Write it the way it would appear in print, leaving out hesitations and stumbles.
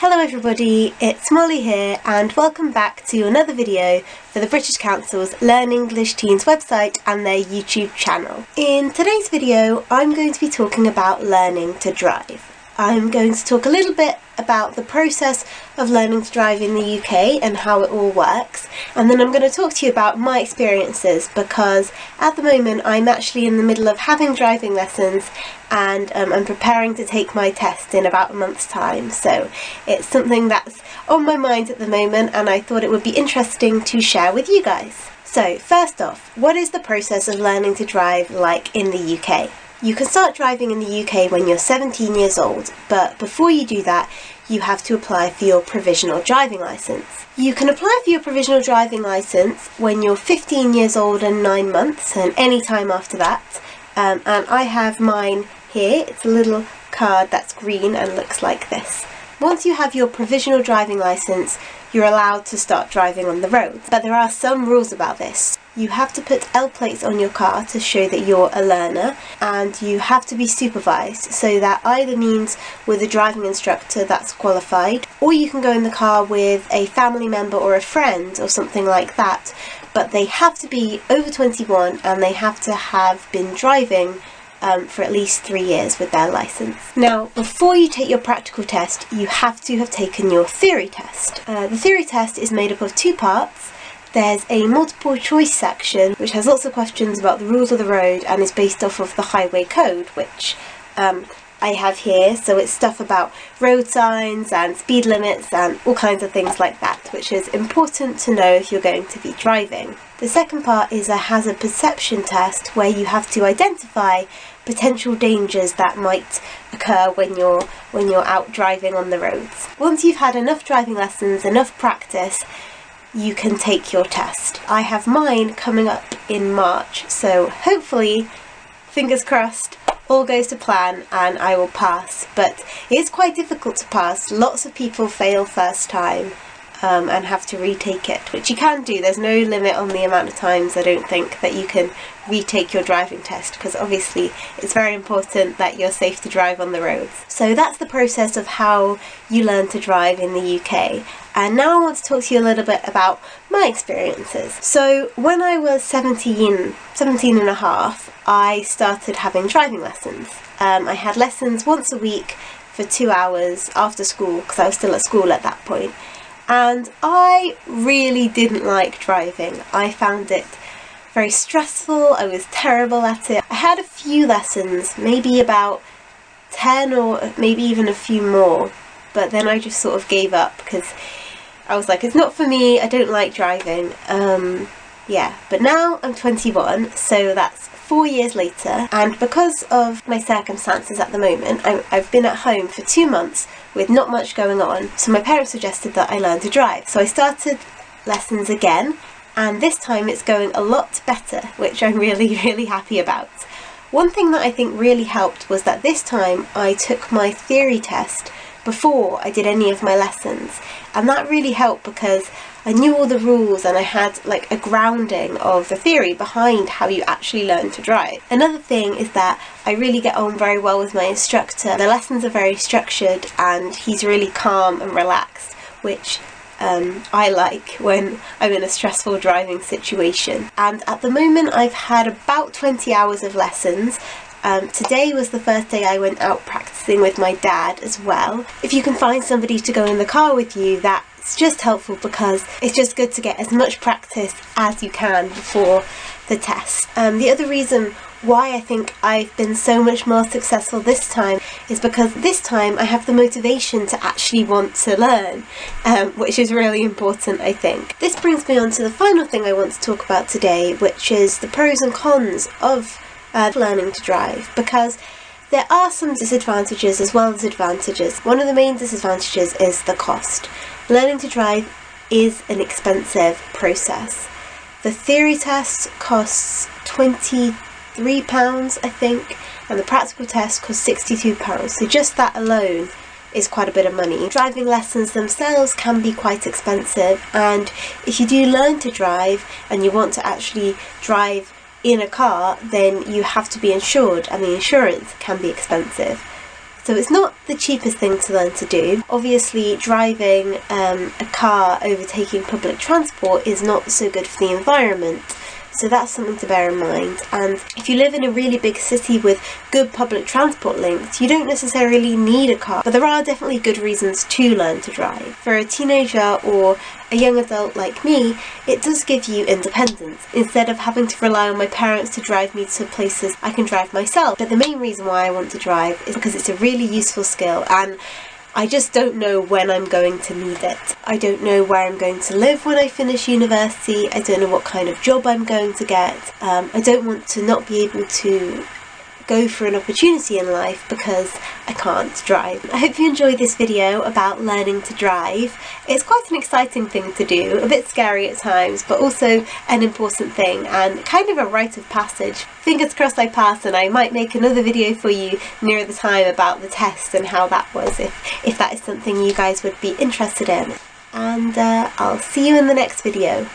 Hello everybody, it's Molly here and welcome back to another video for the British Council's Learn English Teens website and their YouTube channel. In today's video I'm going to be talking about learning to drive. I'm going to talk a little bit about the process of learning to drive in the UK and how it all works, and then I'm going to talk to you about my experiences because at the moment I'm actually in the middle of having driving lessons and I'm preparing to take my test in about a month's time, so it's something that's on my mind at the moment and I thought it would be interesting to share with you guys. So first off, what is the process of learning to drive like in the UK? You can start driving in the UK when you're 17 years old, but before you do that, you have to apply for your provisional driving licence. You can apply for your provisional driving licence when you're 15 years old and 9 months, and any time after that. And I have mine here. It's a little card that's green and looks like this. Once you have your provisional driving licence, you're allowed to start driving on the road. But there are some rules about this. You have to put L plates on your car to show that you're a learner, and you have to be supervised, so that either means with a driving instructor that's qualified, or you can go in the car with a family member or a friend or something like that, but they have to be over 21 and they have to have been driving for at least 3 years with their licence. Now, before you take your practical test, you have to have taken your theory test. The theory test is made up of 2 parts. There's a multiple choice section which has lots of questions about the rules of the road and is based off of the highway code, which I have here. So it's stuff about road signs and speed limits and all kinds of things like that, which is important to know if you're going to be driving. The second part is a hazard perception test where you have to identify potential dangers that might occur when you're out driving on the roads. Once you've had enough driving lessons, enough practice, you can take your test. I have mine coming up in March, so hopefully, fingers crossed, all goes to plan and I will pass. But it is quite difficult to pass. Lots of people fail first time and have to retake it, which you can do. There's no limit on the amount of times, I don't think, that you can retake your driving test, because obviously it's very important that you're safe to drive on the roads. So that's the process of how you learn to drive in the UK. And now I want to talk to you a little bit about my experiences. So when I was 17 and a half, I started having driving lessons. I had lessons once a week for 2 hours after school, because I was still at school at that point. And I really didn't like driving. I found it very stressful. I was terrible at it. I had a few lessons, maybe about 10 or maybe even a few more, but then I just sort of gave up because I was like, it's not for me, I don't like driving. But now I'm 21, so that's 4 years later, and because of my circumstances at the moment, I've been at home for 2 months with not much going on, so my parents suggested that I learn to drive. So I started lessons again, and this time it's going a lot better, which I'm really, really happy about. One thing that I think really helped was that this time I took my theory test before I did any of my lessons, and that really helped because I knew all the rules and I had like a grounding of the theory behind how you actually learn to drive. Another thing is that I really get on very well with my instructor. The lessons are very structured and he's really calm and relaxed, which I like when I'm in a stressful driving situation. And at the moment I've had about 20 hours of lessons. Today was the first day I went out practicing with my dad as well. If you can find somebody to go in the car with you, that's just helpful because it's just good to get as much practice as you can before the test. The other reason why I think I've been so much more successful this time is because this time I have the motivation to actually want to learn, which is really important, I think. This brings me on to the final thing I want to talk about today, which is the pros and cons of learning to drive, because there are some disadvantages as well as advantages. One of the main disadvantages is the cost. Learning to drive is an expensive process. The theory test costs £23, I think, and the practical test costs £62, so just that alone is quite a bit of money. Driving lessons themselves can be quite expensive, and if you do learn to drive and you want to actually drive in a car, then you have to be insured, and the insurance can be expensive. So it's not the cheapest thing to learn to do. Obviously, driving a car overtaking public transport is not so good for the environment. So that's something to bear in mind. And if you live in a really big city with good public transport links, you don't necessarily need a car, but there are definitely good reasons to learn to drive. For a teenager or a young adult like me, it does give you independence. Instead of having to rely on my parents to drive me to places, I can drive myself. But the main reason why I want to drive is because it's a really useful skill, and I just don't know when I'm going to need it. I don't know where I'm going to live when I finish university. I don't know what kind of job I'm going to get. I don't want to not be able to go for an opportunity in life because I can't drive. I hope you enjoyed this video about learning to drive. It's quite an exciting thing to do, a bit scary at times, but also an important thing and kind of a rite of passage. Fingers crossed I pass, and I might make another video for you nearer the time about the test and how that was, if that is something you guys would be interested in. And I'll see you in the next video.